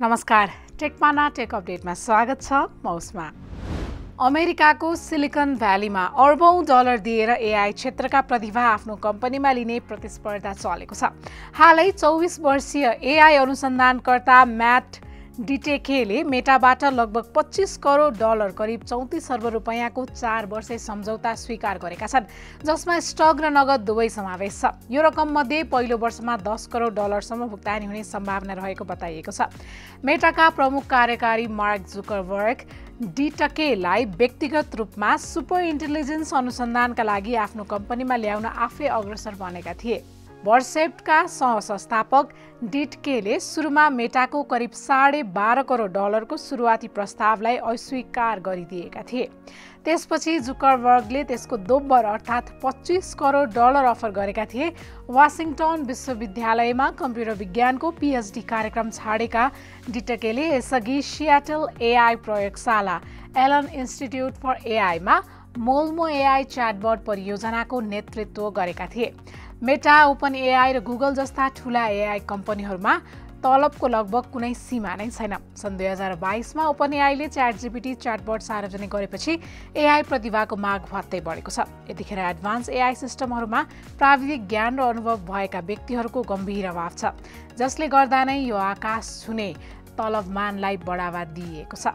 नमस्कार, टेकपाना टेक अपडेटमा स्वागत छ। मौसमा अमेरिकाको सिलिकन भ्यालीमा अर्बौं डलर दिएर एआई क्षेत्रका प्रतिभा आफ्नो कम्पनीमा लिने प्रतिस्पर्धा चलेको छ। हालै 24 वर्षीय एआई अनुसन्धानकर्ता म्याट डिटेकेले मेटाबाट लगभग 25 करोड डलर करिब 34 अर्ब रुपैयाँको 4 वर्षे सम्झौता स्वीकार गरेका छन्, जसमा स्टक र नगद दुवै समावेश छ। यो रकममध्ये पहिलो वर्षमा 10 करोड डलरसम्म भुक्तानी हुने सम्भावना रहेको बताइएको छ। मेटाका प्रमुख कार्यकारी मार्क जुकरबर्ग डिटकेलाई व्यक्तिगत रूपमा सुपर इन्टेलिजेन्स अनुसन्धानका लागि आफ्नो कम्पनीमा ल्याउन आफै अग्रसर बनेका थिए। वर्सेप्टका सह-संस्थापक डिटकेले सुरुमा मेटाको करिब 12.5 करोड डलरको सुरुवाती प्रस्तावलाई अस्वीकार गरिदिएका थिए। त्यसपछि जुकरबर्गले त्यसको दोब्बर अर्थात् 25 करोड डलर अफर गरेका थिए। वाशिंटन विश्वविद्यालयमा कम्प्युटर विज्ञानको पीएचडी कार्यक्रम छाडेका डिटकेले यसअघि सियाटल एआई प्रयोगशाला एलन इन्स्टिट्युट फर एआईमा मोल्मो एआई च्याटबट परियोजनाको नेतृत्व गरेका थिए। मेटा, ओपन एआई र गुगल जस्ता ठूला एआई कम्पनीहरूमा तलबको लगभग कुनै सीमा नै छैन। सन् 2022 मा ओपन एआईले च्याटजीपीटी च्याटबट सार्वजनिक गरेपछि एआई प्रतिभाको माग भत्तै बढेको छ। यतिखेर एडभान्स एआई सिस्टमहरूमा प्राविधिक ज्ञान र अनुभव भएका व्यक्तिहरूको गम्भीर अभाव छ, जसले गर्दा नै यो आकाश छुने तलबमानलाई बढावा दिइएको छ।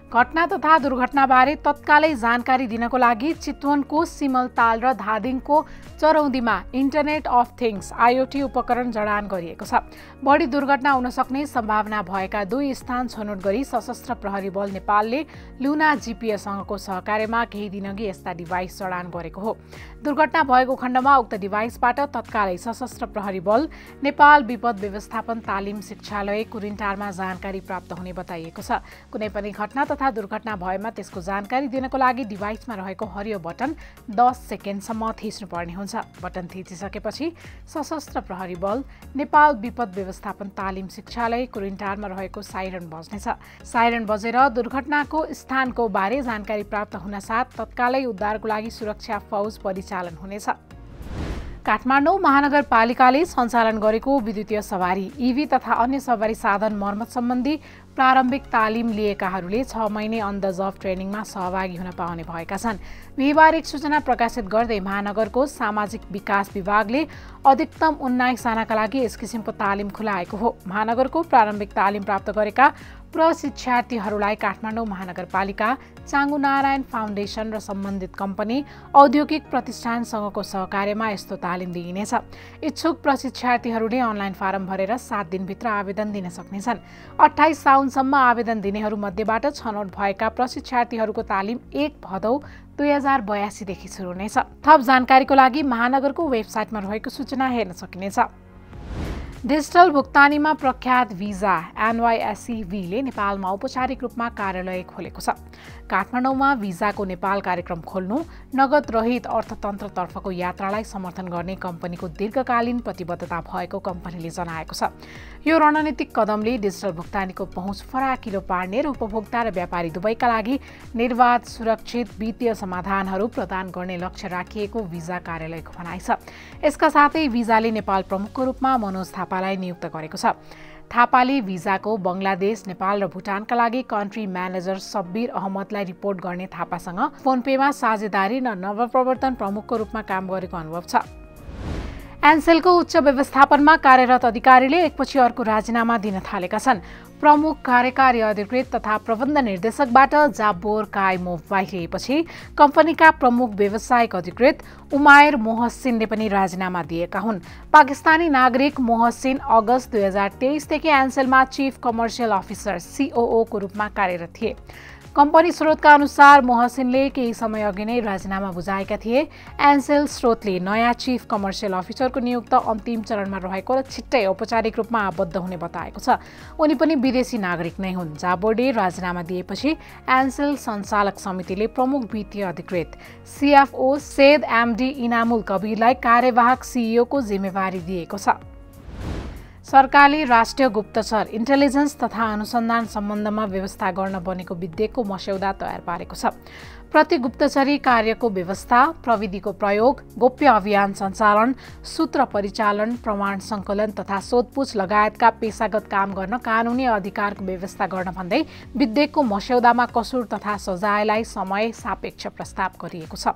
घटना तथा दुर्घटनाबारे तत्कालै जानकारी दिनको लागि चितवनको सिमलताल र धादिङको चरौँदीमा इन्टरनेट अफ थिङ्स आईओटी उपकरण जडान गरिएको छ। बढी दुर्घटना हुन सक्ने सम्भावना भएका दुई स्थान छनौट गरी सशस्त्र प्रहरी बल नेपालले लुना जीपीएसँगको सहकार्यमा केही दिनअघि यस्ता डिभाइस जडान गरेको हो। दुर्घटना भएको खण्डमा उक्त डिभाइसबाट तत्कालै सशस्त्र प्रहरी बल, नेपाल विपद व्यवस्थापन तालिम शिक्षालय कुरिन्टारमा जानकारी प्राप्त हुने बताइएको छ। कुनै पनि घटना तथा दुर्घटना भएमा त्यसको जानकारी दिनको लागि डिभाइसमा रहेको हरियो बटन 10 सेकेन्डसम्म थिच्नुपर्ने हुन्छ। बटन थिचिसकेपछि सशस्त्र प्रहरी बल, नेपाल विपद व्यवस्थापन तालिम शिक्षालय कुरिन्टारमा रहेको साइरन बज्नेछ। साइरन बजेर दुर्घटनाको स्थानको बारे जानकारी प्राप्त हुन साथ तत्कालै उद्धारको लागि सुरक्षा फौज परिचालन हुनेछ। काठमाडौँ महानगरपालिकाले सञ्चालन गरेको विद्युतीय सवारी, ईभी तथा अन्य सवारी साधन मर्मत सम्बन्धी प्रारम्भिक तालिम लिएकाहरूले 6 महिने अन द जब ट्रेनिङमा सहभागी हुन पाउने भएका छन्। बिहिबार एक सूचना प्रकाशित गर्दै महानगरको सामाजिक विकास विभागले अधिकतम 19 जनाका लागि यस किसिमको तालिम खुलाएको हो। महानगरको प्रारम्भिक तालिम प्राप्त गरेका प्रशिक्षार्थीहरूलाई काठमाडौँ महानगरपालिका, चाङ्गुनारायण फाउन्डेसन र सम्बन्धित कम्पनी, औद्योगिक प्रतिष्ठानसँगको सहकार्यमा यस्तो तालिम दिइनेछ। इच्छुक प्रशिक्षार्थीहरूले अनलाइन फारम भरेर 7 दिनभित्र आवेदन दिन सक्नेछन्। 28 साउनसम्म आवेदन दिनेहरूमध्येबाट छनौट भएका प्रशिक्षार्थीहरूको तालिम 1 भदौ 2082 देखि सुरु हुनेछ। थप जानकारीको लागि महानगरको वेबसाइटमा रहेको सूचना हेर्न सकिनेछ। डिजिटल भुक्तानीमा प्रख्यात भिजा NYSEVले नेपालमा औपचारिक रूपमा कार्यालय खोलेको छ। काठमाडौँमा भिजाको नेपाल कार्यक्रम खोल्नु नगद रहित अर्थतन्त्रतर्फको यात्रालाई समर्थन गर्ने कम्पनीको दीर्घकालीन प्रतिबद्धता भएको कम्पनीले जनाएको छ। यो रणनीतिक कदमले डिजिटल भुक्तानीको पहुँच फराकिलो पार्ने र उपभोक्ता र व्यापारी दुवैका लागि निर्वाध सुरक्षित वित्तीय समाधानहरू प्रदान गर्ने लक्ष्य राखिएको भिजा कार्यालयको भनाइ छ। यसका साथै भिजाले नेपाल प्रमुखको रूपमा मनोज थापालाई नियुक्त गरेको छ। थापाले भिजाको बङ्गलादेश, नेपाल र भुटानका लागि कन्ट्री म्यानेजर सब्बिर अहमदलाई रिपोर्ट गर्ने थापासँग फोनपेमा साझेदारी र नवप्रवर्तन प्रमुखको रूपमा काम गरेको अनुभव छ। एनसेलको उच्च व्यवस्थापनमा कार्यरत अधिकारीले एकपछि अर्को राजीनामा दिन थालेका छन्। प्रमुख कार्यकारी अधिकृत तथा प्रबन्ध निर्देशकबाट जाब्बोर कायमोभ बाहिरिएपछि कम्पनीका प्रमुख व्यावसायिक अधिकृत उमायर मोहसिनले पनि राजीनामा दिएका हुन्। पाकिस्तानी नागरिक मोहसिन अगस्त 2023 देखि एनसेलमा चीफ कमर्सियल अफिसर COO को रूपमा कार्यरत थिए। कम्पनी स्रोतका अनुसार मोहसिनले केही समय अघि नै राजीनामा बुझाएका थिए। एनसेल स्रोतले नयाँ चीफ कमर्सियल अफिसरको नियुक्त अन्तिम चरणमा रहेको र छिट्टै औपचारिक रूपमा आबद्ध हुने बताएको छ। उनी पनि विदेशी नागरिक नै हुन्। जाबोरले राजीनामा दिएपछि एनसेल सञ्चालक समितिले प्रमुख वित्तीय अधिकृत CFO सेद MD इनामुल कबीरलाई कार्यवाहक CEO को जिम्मेवारी दिएको छ। सरकारले राष्ट्रिय गुप्तचर, इन्टेलिजेन्स तथा अनुसन्धान सम्बन्धमा व्यवस्था गर्न बनेको विधेयकको मस्यौदा तयार पारेको छ। प्रति गुप्तचरी कार्यको व्यवस्था, प्रविधिको प्रयोग, गोप्य अभियान सञ्चालन, सूत्र परिचालन, प्रमाण सङ्कलन तथा सोधपुछ लगायतका पेशागत काम गर्न कानुनी अधिकारको व्यवस्था गर्न भन्दै विधेयकको मस्यौदामा कसुर तथा सजायलाई समय सापेक्ष प्रस्ताव गरिएको छ।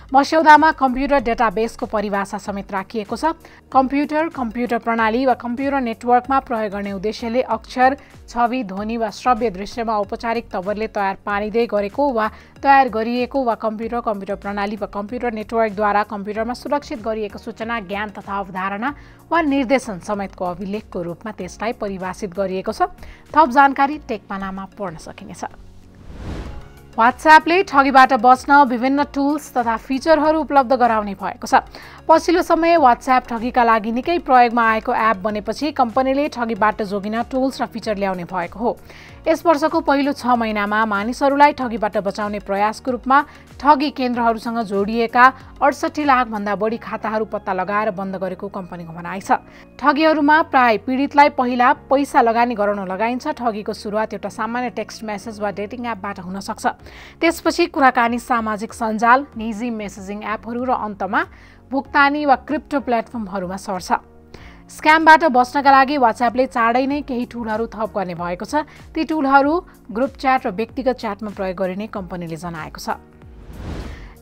मस्यौदामा कम्प्युटर डेटाबेसको परिभाषा समेत राखिएको छ। कम्प्युटर प्रणाली वा कम्प्युटर नेटवर्कमा प्रयोग गर्ने उद्देश्यले अक्षर, छवि, ध्वनि वा श्रव्य दृश्यमा औपचारिक तवरले तयार पारिँदै गरेको वा तयार गरिएको वा कम्प्युटर प्रणाली वा कम्प्युटर नेटवर्कद्वारा कम्प्युटरमा सुरक्षित गरिएको सूचना, ज्ञान तथा अवधारणा वा निर्देशन समेतको अभिलेखको रूपमा त्यसलाई परिभाषित गरिएको छ। थप जानकारी टेकपानामा पढ्न सकिनेछ। व्हाट्सएपले ठगीबाट बच्न विभिन्न टुल्स तथा फिचरहरू उपलब्ध गराउने भएको छ। पछिल्लो समय व्हाट्सएप ठगीका लागि निकै प्रयोगमा आएको एप बनेपछि कम्पनीले ठगीबाट जोगिन टुल्स र फिचर ल्याउने भएको हो। यस वर्षको पहिलो 6 महिनामा मानिसहरूलाई ठगीबाट बचाउने प्रयासको रूपमा ठगी केन्द्रहरूसँग जोडिएका 68 लाखभन्दा बढी खाताहरू पत्ता लगाएर बन्द गरेको कम्पनीको भनाइ छ। ठगीहरूमा प्राय पीडितलाई पहिला पैसा लगानी गराउन लगाइन्छ। ठगीको सुरुवात एउटा सामान्य टेक्स्ट मेसेज वा डेटिङ एपबाट हुन सक्छ। त्यसपछि कुराकानी, सामाजिक सञ्जाल, निजी मेसेजिङ एपहरू र अन्तमा भुक्तानी वा क्रिप्टो प्लेटफर्महरूमा सर्छ। स्क्यामबाट बच्नका लागि व्हाट्सएपले चाँडै नै केही टुलहरू थप गर्ने भएको छ। ती टुलहरू ग्रुप च्याट र व्यक्तिगत च्याटमा प्रयोग गरिने कम्पनीले जनाएको छ।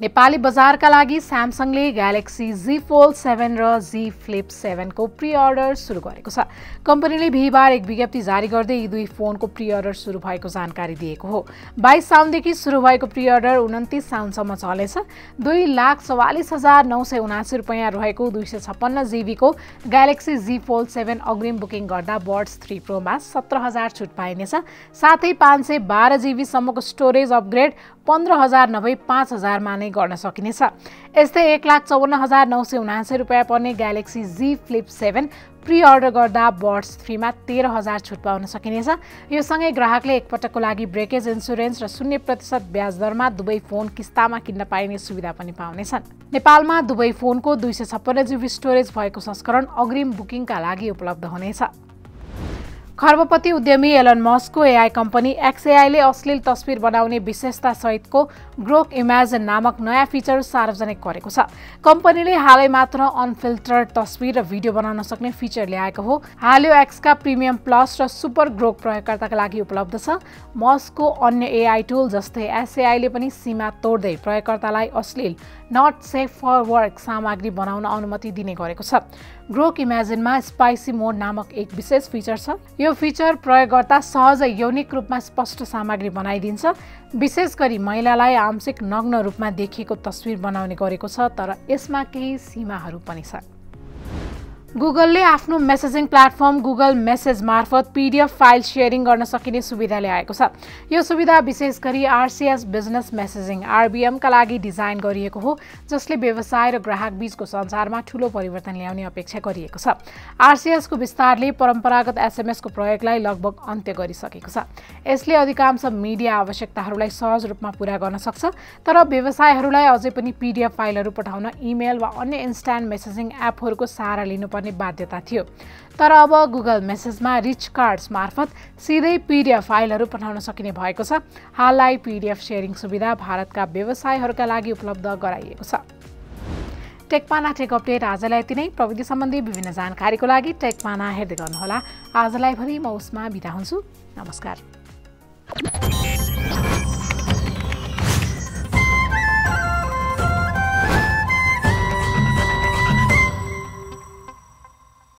नेपाली बजारका लागि स्यामसङले ग्यालेक्सी Z Fold 7 र Z Flip 7 को प्री अर्डर सुरु गरेको छ। कम्पनीले बिहिबार एक विज्ञप्ति जारी गर्दै यी दुई फोनको प्री अर्डर सुरु भएको जानकारी दिएको हो। 22 साउनदेखि सुरु भएको प्री अर्डर 29 साउनसम्म चलेछ। 2,44,979 रुपैयाँ रहेको 256 GB को ग्यालेक्सी Z Fold 7 अग्रिम बुकिङ गर्दा बर्ड्स 3 प्रोमा 17,000 छुट पाइनेछ। साथै 512 GB सम्मको स्टोरेज अपग्रेड 15,000 नभई 5,000 मा नै गर्न सकिनेछ। यस्तै 1,54,979 रुपैयाँ पर्ने galaxy Z Flip 7 pre order गर्दा बर्ड्स 3 मा 13,000 छुट पाउन सकिनेछ। यो सँगै ग्राहकले एकपटकको लागि ब्रेकेज इन्स्योरेन्स र 0% ब्याज दरमा दुवै फोन किस्तामा किन्न पाइने सुविधा पनि पाउनेछन्। नेपालमा दुवै फोनको 256 GB स्टोरेज भएको संस्करण अग्रिम बुकिङका लागि उपलब्ध हुनेछ। खर्बपति उद्यमी एलन मस्कको एआई कम्पनी XAI ले अश्लील तस्बिर बनाउने विशेषता सहितको ग्रोक इमेजिन नामक नयाँ फिचर सार्वजनिक गरेको छ। कम्पनीले हालै मात्र अनफिल्टर्ड तस्बिर र भिडियो बनाउन सक्ने फिचर ल्याएको हो। हाल यो एक्सका प्रिमियम प्लस र सुपर ग्रोक प्रयोगकर्ताका लागि उपलब्ध छ। मस्कको अन्य एआई टुल जस्तै SAI ले पनि सीमा तोड्दै प्रयोगकर्तालाई अश्लील नट सेफ फर वर्क सामग्री बनाउन अनुमति दिने गरेको छ। ग्रोक इमेजिनमा स्पाइसी मोड नामक एक विशेष फिचर छ। यो फिचर प्रयोगकर्ता सहजै यौनिक रूपमा स्पष्ट सामग्री बनाइदिन्छ। विशेष गरी महिलालाई आंशिक नग्न रूपमा देखिएको तस्बिर बनाउने गरेको छ, तर यसमा केही सीमाहरू पनि छन्। गुगलले आफ्नो मेसेजिङ प्लेटफर्म गुगल मेसेज मार्फत PDF फाइल शेयरिङ गर्न सकिने सुविधा ल्याएको छ। यो सुविधा विशेष गरी RCS बिजनेस मेसेजिङ RBM का लागि डिजाइन गरिएको हो, जसले व्यवसाय र ग्राहक बीचको सञ्चारमा ठूलो परिवर्तन ल्याउने अपेक्षा गरिएको छ। RCS को विस्तारले परम्परागत SMS को प्रयोगलाई लगभग अन्त्य गरिसकेको छ। यसले अधिकांश मिडिया आवश्यकताहरूलाई सहज रूपमा पूरा गर्न सक्छ, तर व्यवसायहरूलाई अझै पनि PDF फाइलहरू पठाउन इमेल वा अन्य इन्स्ट्यान्ट मेसेजिङ एपहरूको सहारा लिनुपर्ने बाध्यता थियो। तर अब गुगल मेसेजमा रिच कार्ड्स मार्फत सिधै PDF फाइलहरू पठाउन सकिने भएको छ। हाललाई PDF शेयरिङ सुविधा भारतका व्यवसायहरूका लागि उपलब्ध गराइएको छ। टेकपाना टेक अपडेट आजलाई यति नै। प्रविधि सम्बन्धी विभिन्न जानकारीको लागि टेकपाना हेर्दै गर्नुहोला। आजलाई भरि म उसमा बिदा हुन्छु। नमस्कार।